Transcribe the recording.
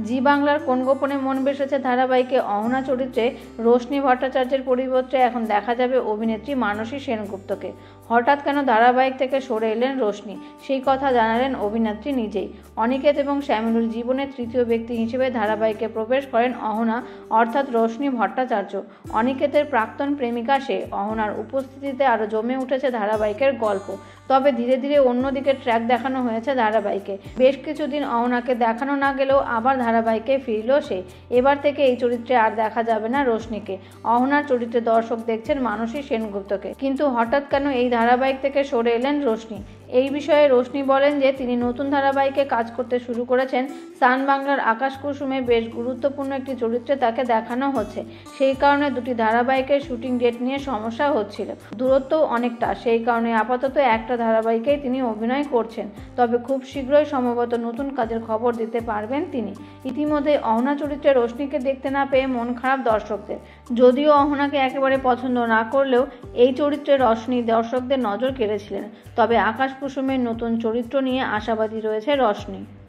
জি বাংলার কোন গোপনে মন বেসেছে ধারাবাহিকে অহনা চরিত্রে রোশনি ভট্টাচার্যের পরিবর্তে এখন দেখা যাবে অভিনেত্রী মানসী সেনগুপ্তকে। হঠাৎ কেন ধারাবাহিক থেকে সরে এলেন রোশনি, সেই কথা জানালেন অভিনেত্রী নিজেই। অনিকেত এবং শ্যামলুর জীবনের তৃতীয় ব্যক্তি হিসেবে ধারাবাহিকে প্রবেশ করেন অহনা অর্থাৎ রোশনি ভট্টাচার্য। অনিকেতের প্রাক্তন প্রেমিকা সে। অহনার উপস্থিতিতে আরও জমে উঠেছে ধারাবাহিকের গল্প। তবে ধীরে ধীরে অন্যদিকে ট্র্যাক দেখানো হয়েছে ধারাবাহিকে। বেশ কিছুদিন অহনাকে দেখানো না গেলেও আবার ধারাবাহিকে ফিরল সে। এবার থেকে এই চরিত্রে আর দেখা যাবে না রোশনিকে। অহনার চরিত্রে দর্শক দেখছেন মানসী সেনগুপ্তকে। কিন্তু হঠাৎ কেন এই ধারাবাহিক থেকে সরে এলেন রোশনি? এই বিষয়ে রোশনি বলেন যে তিনি নতুন ধারাবাহিকে কাজ করতে শুরু করেছেন। সান বাংলার আকাশ কুসুমে বেশ গুরুত্বপূর্ণ একটি চরিত্রে তাকে দেখানো হচ্ছে। সেই কারণে দুটি ধারাবাহিকের শুটিং ডেট নিয়ে সমস্যা হচ্ছিল, দূরত্বও অনেকটা। সেই কারণে আপাতত একটা ধারাবাহিকেই তিনি অভিনয় করছেন। তবে খুব শীঘ্রই সম্ভবত নতুন কাজের খবর দিতে পারবেন তিনি। ইতিমধ্যে অহনা চরিত্রে রোশনিকে দেখতে না পেয়ে মন খারাপ দর্শকদের। যদিও অহনাকে একেবারে পছন্দ না করলেও এই চরিত্রে রোশনি দর্শকদের নজর কেড়েছিলেন। তবে আকাশ কুসুমের নতুন চরিত্র নিয়ে আশাবাদী রয়েছে রোশনি।